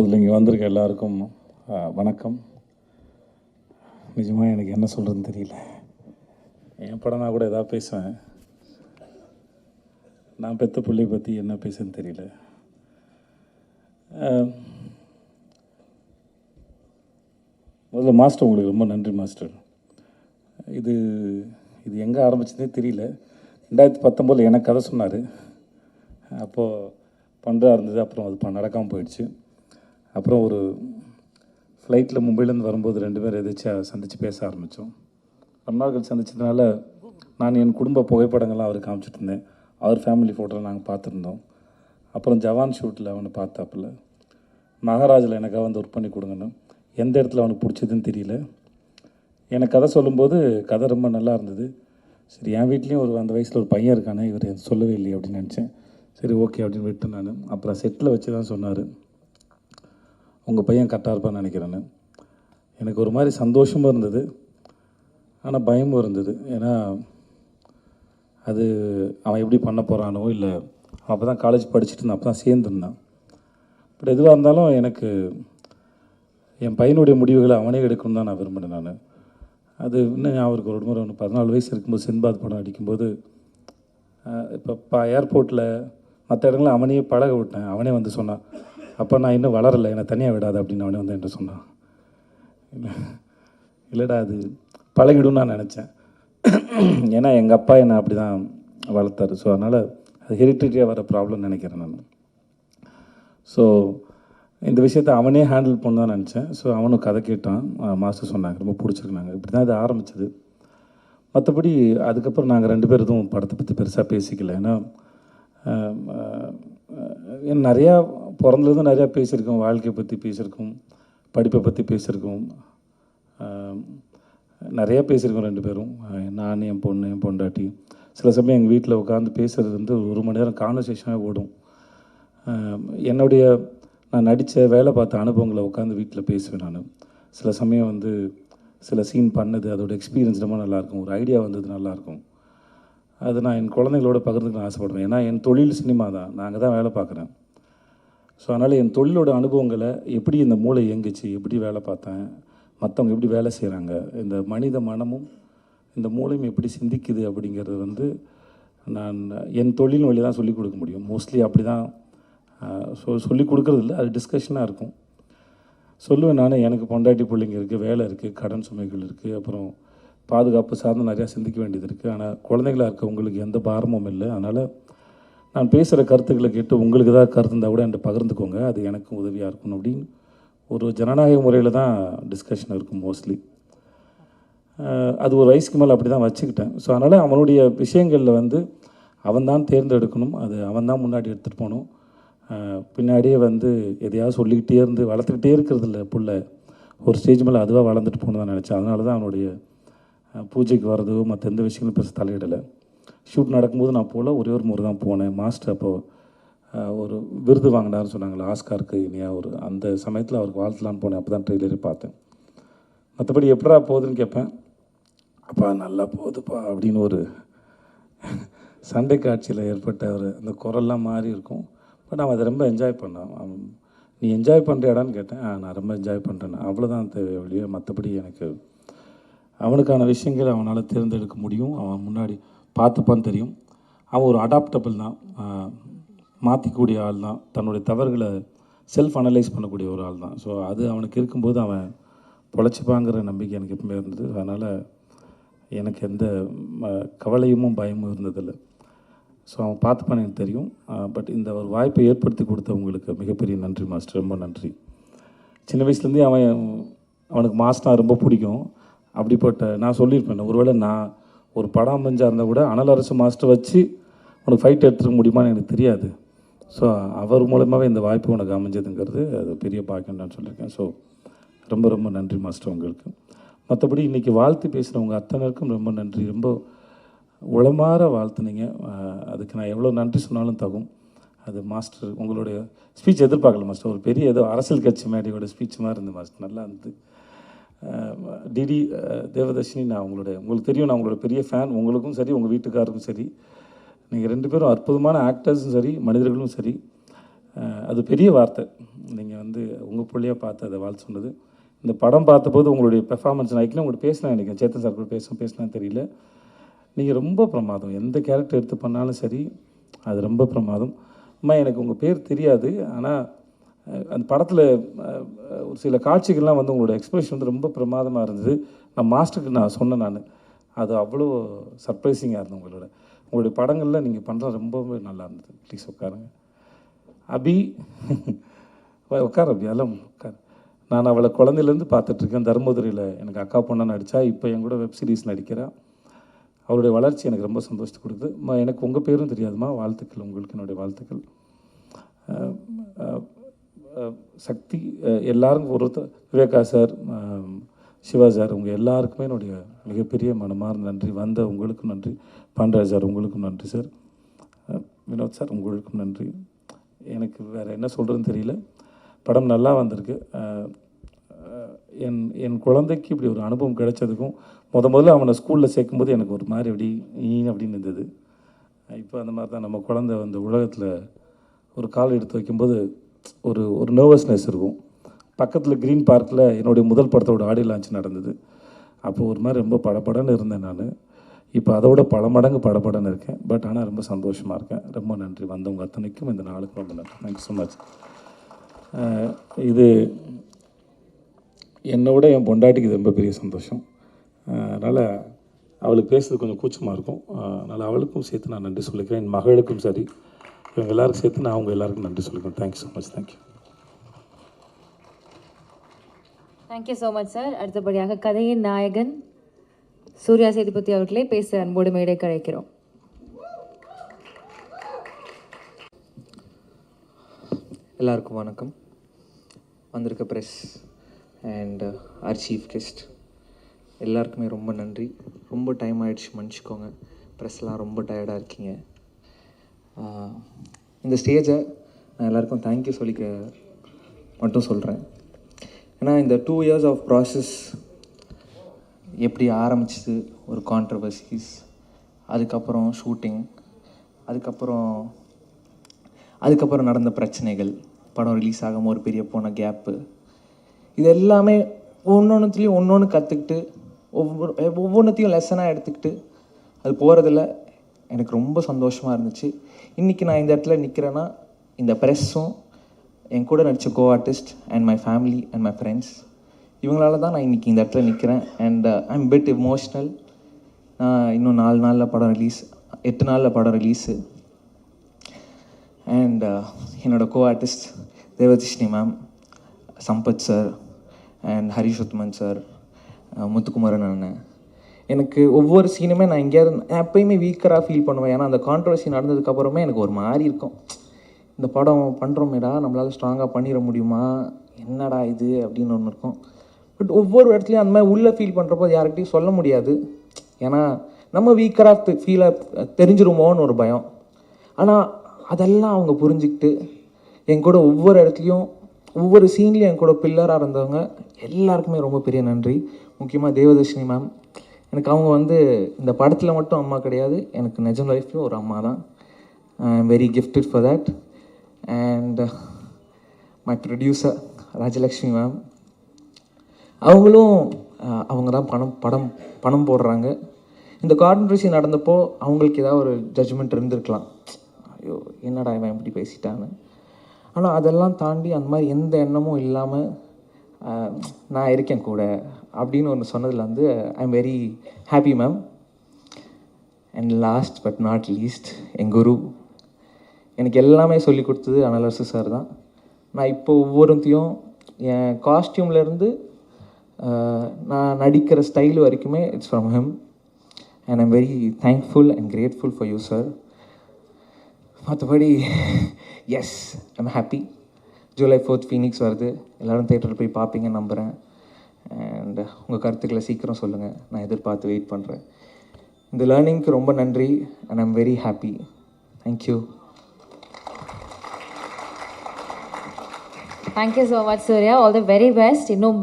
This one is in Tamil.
முதல்ல இங்கே வந்திருக்க எல்லாருக்கும் வணக்கம். நிஜமாக எனக்கு என்ன சொல்கிறதுன்னு தெரியல. என் படம் நான் கூட எதாவது பேசுவேன், நான் பெற்ற பிள்ளை பற்றி என்ன பேசுன்னு தெரியல. முதல்ல மாஸ்டர் உங்களுக்கு ரொம்ப நன்றி மாஸ்டர். இது இது எங்கே ஆரம்பிச்சதே தெரியல. 2019 எனக்கு கதை சொன்னார், அப்போது பண்ணுறா இருந்தது. அப்புறம் அது நடக்காமல் போயிடுச்சு. அப்புறம் ஒரு ஃப்ளைட்டில் மும்பையிலேருந்து வரும்போது 2 பேர் எதாச்சும் சந்தித்து பேச ஆரம்பித்தோம். ரொம்ப நாட்கள் சந்திச்சதுனால நான் என் குடும்ப புகைப்படங்கள்லாம் அவருக்கு காமிச்சிட்டு இருந்தேன். அவர் ஃபேமிலி ஃபோட்டோவில் நாங்கள் பார்த்துருந்தோம். அப்புறம் ஜவான் ஷூட்டில் அவனை பார்த்தாப்புல. மகாராஜில் எனக்காக வந்து ஒர்க் பண்ணி கொடுங்கன்னு. எந்த இடத்துல அவனுக்கு பிடிச்சதுன்னு தெரியல. எனக்கு கதை சொல்லும்போது கதை ரொம்ப நல்லா இருந்தது. சரி, என் வீட்லேயும் அந்த வயசில் ஒரு பையன் இருக்கானே, இவர் சொல்லவே இல்லையே அப்படின்னு நினச்சேன். சரி ஓகே அப்படின்னு விட்டு நான் அப்புறம் செட்டில் வச்சு தான் சொன்னார், உங்கள் பையன் கரெக்டாக இருப்பான்னு நினைக்கிறேன்னு. எனக்கு ஒரு மாதிரி சந்தோஷமாக இருந்தது, ஆனால் பயமும் இருந்தது. ஏன்னா அது அவன் எப்படி பண்ண போகிறானோ, இல்லை அவன் அப்போ தான் காலேஜ் படிச்சுட்டு இருந்தான், அப்போ தான் சேர்ந்துருந்தான். பட் எதுவாக இருந்தாலும் எனக்கு என் பையனுடைய முடிவுகளை அவனே எடுக்கணும் தான் நான் விரும்பினேன். நான் அது இன்னும் அவருக்கு ஒரு முறை 14 வயசு இருக்கும்போது சின்பாத் படம் அடிக்கும்போது, இப்போ ஏர்போர்ட்டில் மற்ற இடங்களில் அவனையே பழக விட்டேன். அவனே வந்து சொன்னான், அப்போ நான் இன்னும் வளரலை, என்னை தனியாக விடாது அப்படின்னு அவனே வந்து என்கிட்ட சொன்னான். இல்லைடா அது பழகிடும் நான் நினச்சேன். ஏன்னா எங்கள் அப்பா என்னை அப்படி தான் வளர்த்தாரு. ஸோ அதனால் அது ஹெரிட்டரியாக வர ப்ராப்ளம்னு நினைக்கிறேன் நான். ஸோ இந்த விஷயத்தை அவனே ஹேண்டில் பண்ண தான் நினச்சேன். ஸோ அவனும் கதை கேட்டான், மாஸ்டர் சொன்னாங்க, ரொம்ப பிடிச்சிருக்குனாங்க. இப்படி தான் இது ஆரம்பிச்சது. மற்றபடி அதுக்கப்புறம் நாங்கள் 2 பேர் எதுவும் படத்தை பற்றி பெருசாக பேசிக்கல. ஏன்னா நிறையா பிறந்ததும் நிறையா பேசியிருக்கோம், வாழ்க்கையை பற்றி பேசியிருக்கோம், படிப்பை பற்றி பேசியிருக்கோம், நிறையா பேசியிருக்கோம் 2 பேரும். நான், என் பொண்ணு, என் பொண்டாட்டி. சில சமயம் எங்கள் வீட்டில் உட்காந்து பேசுகிறது வந்து 1 மணி நேரம் கான்வர்சேஷனாக ஓடும். நான் நடித்த வேலை பார்த்த அனுபவங்களை உட்காந்து வீட்டில் பேசுவேன் நான். சில சமயம் வந்து சில சீன் பண்ணது, அதோடய எக்ஸ்பீரியன்ஸ் ரொம்ப நல்லாயிருக்கும், ஒரு ஐடியா வந்தது நல்லாயிருக்கும். அது நான் என் குழந்தைங்களோட பகிர்ந்துக்க ஆசைப்படுவேன். ஏன்னா என் தொழில் சினிமா தான், நான் அங்கே தான் வேலை பார்க்குறேன். ஸோ அதனால் என் தொழிலோட அனுபவங்களை, எப்படி இந்த மூளை இயங்குச்சு, எப்படி வேலை பார்த்தேன், மற்றவங்க எப்படி வேலை செய்கிறாங்க, இந்த மனித மனமும் இந்த மூளையும் எப்படி சிந்திக்குது அப்படிங்கிறது வந்து நான் என் தொழில் வழி தான் சொல்லிக் கொடுக்க முடியும். மோஸ்ட்லி அப்படி தான் சொல்லிக் கொடுக்குறது இல்லை, அது டிஸ்கஷனாக இருக்கும். சொல்லுவேன் நான், எனக்கு பொண்டாட்டி பிள்ளைங்க இருக்குது, வேலை இருக்குது, கடன் சுமைகள் இருக்குது, அப்புறம் பாதுகாப்பு சார்ந்து நிறையா சிந்திக்க வேண்டியது இருக்குது. ஆனால் குழந்தைங்களாக இருக்க உங்களுக்கு எந்த பாரமும் இல்லை. அதனால் நான் பேசுகிற கருத்துக்களை கேட்டு உங்களுக்கு ஏதாவது கருத்து இருந்தால் கூட என்கிட்ட பகிர்ந்துக்கோங்க, அது எனக்கும் உதவியாக இருக்கணும் அப்படின்னு ஒரு ஜனநாயக முறையில் தான் டிஸ்கஷன் இருக்கும் மோஸ்ட்லி. அது ஒரு வயசுக்கு மேலே அப்படி தான் வச்சுக்கிட்டேன். ஸோ அதனால் அவனுடைய விஷயங்களில் வந்து அவன் தான் தேர்ந்தெடுக்கணும், அது அவன் தான் முன்னாடி எடுத்துகிட்டு போகணும். பின்னாடியே வந்து எதையாவது சொல்லிக்கிட்டே இருந்து வளர்த்துக்கிட்டே இருக்கிறது இல்லை புள்ள, ஒரு ஸ்டேஜ் மேலே அதுவாக வளர்ந்துட்டு போகணும் தான் நினச்சேன். அதனால தான் அவனுடைய பூஜைக்கு வர்றதோ மற்ற எந்த விஷயங்களும் பெருசு தலையிடலை. ஷூட் நடக்கும்போது நான் போகல, ஒரே ஒரு முறை தான் போனேன். மாஸ்டர் அப்போது ஒரு விருது வாங்கினார்னு சொன்னாங்களா, ஆஸ்காருக்கு இனியாக ஒரு அந்த சமயத்தில் அவருக்கு வாழ்த்தலான்னு போனேன். அப்போ தான் ட்ரெய்லரே பார்த்தேன். மற்றபடி எப்படா போகுதுன்னு கேட்பேன், அப்பா நல்லா போகுதுப்பா அப்படின்னு ஒரு சண்டை காட்சியில் ஏற்பட்ட அந்த குரல்லாம் மாறி இருக்கும். பட் அவன் அதை ரொம்ப என்ஜாய் பண்ணான். நீ என்ஜாய் பண்ணுறியாடான்னு கேட்டேன், நான் ரொம்ப என்ஜாய் பண்ணுறேன், அவ்வளோதான் தேவை ஒழிய மற்றபடி எனக்கு அவனுக்கான விஷயங்களை அவனால் தேர்ந்தெடுக்க முடியும். அவன் முன்னாடி பார்த்துப்பான்னு தெரியும். அவன் ஒரு அடாப்டபிள் தான், மாற்றிக்கூடிய ஆள் தான், தன்னுடைய தவறுகளை செல்ஃப் அனலைஸ் பண்ணக்கூடிய ஒரு ஆள் தான். ஸோ அது அவனுக்கு இருக்கும்போது அவன் பொழைச்சிப்பாங்கிற நம்பிக்கை எனக்கு எப்பவுமே இருந்தது. அதனால் எனக்கு எந்த கவலையும் பயமும் இருந்ததில்லை. ஸோ அவன் பார்த்துப்பான்னு எனக்கு தெரியும். பட் இந்த ஒரு வாய்ப்பை ஏற்படுத்தி கொடுத்தவங்களுக்கு மிகப்பெரிய நன்றி மாஸ்டர், ரொம்ப நன்றி. சின்ன வயசுலேருந்தே அவனுக்கு மாஸ்டர் ரொம்ப பிடிக்கும். அப்படிப்பட்ட நான் சொல்லியிருப்பேன், ஒருவேளை நான் ஒரு படம் அமைஞ்சால் இருந்தால் கூட அனல் அரசு மாஸ்டர் வச்சு உனக்கு ஃபைட் எடுத்துக்க முடியுமான்னு எனக்கு தெரியாது. ஸோ அவர் மூலமாகவே இந்த வாய்ப்பு உனக்கு அமைஞ்சதுங்கிறது அது பெரிய பாக்கியம் நான் சொல்லியிருக்கேன். ஸோ ரொம்ப ரொம்ப நன்றி மாஸ்டர் உங்களுக்கு. மற்றபடி இன்றைக்கி வாழ்த்து பேசுகிறவங்க அத்தனைக்கும் ரொம்ப நன்றி. ரொம்ப உளமாற வாழ்த்துனீங்க, அதுக்கு நான் எவ்வளோ நன்றி சொன்னாலும் தகும். அது மாஸ்டர் உங்களுடைய ஸ்பீச் எதிர்பார்க்கல மாஸ்டர், ஒரு பெரிய ஏதோ அரசியல் கட்சி மேடையோட ஸ்பீச் மாதிரி இருந்தது மாஸ்டர், நல்லா இருந்தது. டிடி தேவதர்ஷினி, நான் உங்களுக்கு தெரியும், நான் உங்களோட பெரிய ஃபேன். உங்களுக்கும் சரி, உங்கள் வீட்டுக்காருக்கும் சரி, நீங்கள் 2 பேரும் அற்புதமான ஆக்டர்ஸும் சரி, மனிதர்களும் சரி. அது பெரிய வார்த்தை. நீங்கள் வந்து உங்கள் பிள்ளையா பார்த்து அதை வாழ்த்து சொன்னது. இந்த படம் பார்த்தபோது உங்களுடைய பெர்ஃபார்மன்ஸ் நான் ஏற்கனவே உங்கள்கிட்ட பேசினேன் நினைக்கிறேன். சேத்தன் சார் கூட பேசினான்னு தெரியல. நீங்கள் ரொம்ப பிரமாதம். எந்த கேரக்டர் எடுத்து பண்ணாலும் சரி, அது ரொம்ப பிரமாதம். அம்மா எனக்கு உங்கள் பேர் தெரியாது. ஆனால் அந்த படத்தில் ஒரு சில காட்சிகள்லாம் வந்து உங்களோட எக்ஸ்பிரஷன் வந்து ரொம்ப பிரமாதமாக இருந்தது. நான் மாஸ்டருக்கு நான் சொன்னேன் நான். அது அவ்வளோ சர்ப்ரைசிங்காக இருந்தது உங்களுடைய படங்களில் நீங்கள் பண்ணுறது ரொம்பவே நல்லா இருந்தது. ப்ளீஸ் உட்காருங்க. அபி உட்கார் அபி, அதெல்லாம் உட்கார். நான் அவளை குழந்தையிலேருந்து பார்த்துட்ருக்கேன். தர்மபுரியில் எனக்கு அக்கா பொண்ணாக நடித்தா, இப்போ என் கூட வெப் சீரிஸ் நடிக்கிறா. அவருடைய வளர்ச்சி எனக்கு ரொம்ப சந்தோஷத்தை கொடுக்குது. எனக்கு உங்கள் பேரும் தெரியாதுமா, வாழ்த்துக்கள். உங்களுக்கு என்னுடைய வாழ்த்துக்கள். சக்தி எல்லாருக்கும் ஒருத்தர், விவேகா சார், சிவா சார், உங்கள் எல்லாருக்குமே என்னுடைய மிகப்பெரிய மனமார்ந்த நன்றி. வந்த உங்களுக்கும் நன்றி. பாண்டராஜ் சார் உங்களுக்கும் நன்றி சார். வினோத் சார் உங்களுக்கும் நன்றி. எனக்கு வேறு என்ன சொல்கிறதுன்னு தெரியல. படம் நல்லா வந்திருக்கு. என் குழந்தைக்கு இப்படி ஒரு அனுபவம் கிடைச்சதுக்கும் முதல்ல அவனை ஸ்கூலில் சேர்க்கும்போது எனக்கு ஒரு மாதிரி அப்படின்னு இருந்தது. இப்போ அந்த மாதிரி தான் நம்ம குழந்தை அந்த உலகத்தில் ஒரு கால் எடுத்து வைக்கும்போது ஒரு நர்வஸ்னஸ் இருக்கும். பக்கத்தில் க்ரீன் பார்க்கில் என்னுடைய முதல் படத்தோட ஆடியோ லான்ச் நடந்தது. அப்போ ஒரு மாதிரி ரொம்ப படபடன்னு இருந்தேன் நான். இப்போ அதோட பல மடங்கு படபடன்னு இருக்கேன். பட் ஆனால் ரொம்ப சந்தோஷமாக இருக்கேன். ரொம்ப நன்றி வந்தவங்க அத்தனைக்கும், இந்த நாளுக்கு ரொம்ப நன்றி. Thank you so much. இது என்னோட என் பொண்டாட்டிக்கு இது ரொம்ப பெரிய சந்தோஷம். அதனால் அவளுக்கு பேசுறது கொஞ்சம் கூச்சமாக இருக்கும். அதனால் அவளுக்கும் சேர்த்து நான் நன்றி சொல்லிக்கிறேன். என் மகளுக்கும் சரி, இவங்க எல்லாருக்கும் சேர்த்து நான் அவங்க எல்லாருக்கும் நன்றி சொல்லிக்கிறேன். Thank you so much. Thank you. Thank you so much sir. அடுத்தபடியாக கதையின் நாயகன் சூர்யா சேதுபதி அவர்களே பேச அன்போடு மேடை கழைக்கிறோம். எல்லாருக்கும் வணக்கம். வந்திருக்க press and our chief guest எல்லாருக்குமே ரொம்ப நன்றி. ரொம்ப டைம் ஆகிடுச்சு, மன்னிச்சிக்கோங்க. ப்ரெஸ்லாம் ரொம்ப டயர்டாக இருக்கீங்க. இந்த ஸ்டேஜை நான் எல்லாருக்கும் தேங்க்யூ சொல்லிக்க மட்டும் சொல்கிறேன். ஏன்னா இந்த 2 years ஆஃப் ப்ராசஸ் எப்படி ஆரம்பிச்சிது, ஒரு கான்ட்ரவர்சிஸ், அதுக்கப்புறம் ஷூட்டிங், அதுக்கப்புறம் நடந்த பிரச்சனைகள், படம் ரிலீஸ் ஆகாமல் ஒரு பெரிய போன கேப்பு, இது எல்லாமே ஒவ்வொன்றுத்துலேயும் ஒன்று கற்றுக்கிட்டு ஒவ்வொன்றுத்தையும் லெசனாக எடுத்துக்கிட்டு அது போகிறதுல எனக்கு ரொம்ப சந்தோஷமாக இருந்துச்சு. இன்றைக்கி நான் இந்த இடத்துல நிற்கிறேன்னா இந்த ப்ரெஸ்ஸும் என் கூட நடித்த co artist and my family and my friends இவங்களால தான் நான் இன்றைக்கி இந்த இடத்துல நிற்கிறேன். And I'm bit emotional. இன்னும் 4 நாளில் படம் ரிலீஸ், 8 நாளில் படம் ரிலீஸு. அண்ட் என்னோடய co artist Devathishni ma'am, Sampath sir and Harishothman sir, Muthukumaran அண்ணன். எனக்கு ஒவ்வொரு சீனுமே நான் எங்கேயாவது எப்போயுமே வீக்கராக ஃபீல் பண்ணுவேன். ஏன்னா அந்த கான்ட்ரவர்சி நடந்ததுக்கப்புறமே எனக்கு ஒரு மாதிரி இருக்கும். இந்த படம் பண்ணுறோமேடா, நம்மளால் ஸ்ட்ராங்காக பண்ணிட முடியுமா, என்னடா இது அப்படின்னு ஒன்று இருக்கும். பட் ஒவ்வொரு இடத்துலையும் அந்த மாதிரி உள்ளே ஃபீல் பண்ணுறப்போ யார்கிட்டையும் சொல்ல முடியாது. ஏன்னா நம்ம வீக்கராக ஃபீலாக தெரிஞ்சிருமோன்னு ஒரு பயம். ஆனால் அதெல்லாம் அவங்க புரிஞ்சுக்கிட்டு என் கூட ஒவ்வொரு இடத்துலையும் ஒவ்வொரு சீன்லேயும் என் கூட பில்லராக இருந்தவங்க எல்லாருக்குமே ரொம்ப பெரிய நன்றி. முக்கியமாக தேவதர்ஷினி மேம். எனக்கு அவங்க வந்து இந்த படத்தில் மட்டும் அம்மா கிடையாது, எனக்கு நிஜம் லைஃப்லையும் ஒரு அம்மா தான். ஐ am very gifted for that. And my producer Rajalakshmi ma'am, அவங்க தான் பணம் போடுறாங்க. இந்த கான்ட்ரவர்சி நடந்தப்போ அவங்களுக்கு ஏதாவது ஒரு ஜட்ஜ்மெண்ட் இருந்திருக்கலாம், ஐயோ என்னடா இவன் இப்படி பேசிட்டான்னு. ஆனால் அதெல்லாம் தாண்டி அந்த மாதிரி எந்த எண்ணமும் இல்லாமல் நான் இருக்கேன் கூட அப்படின்னு ஒன்று சொன்னதில் வந்து I am very happy ma'am. And last but not least, என் குரு எனக்கு எல்லாமே சொல்லி கொடுத்தது அனலரசு சார் தான். நான் இப்போ ஒவ்வொருத்தையும் என் காஸ்டியூம்லேருந்து நான் நடிக்கிற ஸ்டைல் வரைக்குமே it's from him. And I'm very thankful and grateful for you sir. மற்றபடி yes I'm happy. July 4th Phoenix வருது, எல்லோரும் தேட்டரில் போய் பார்ப்பீங்கன்னு நம்புகிறேன். அண்ட் உங்கள் கருத்துக்களை சீக்கிரம் சொல்லுங்கள், நான் எதிர்பார்த்து வெயிட் பண்ணுறேன். இந்த லேர்னிங்க்கு ரொம்ப நன்றி and I'm very happy. Thank you. Thank you so much Surya. All the very best. இன்னும்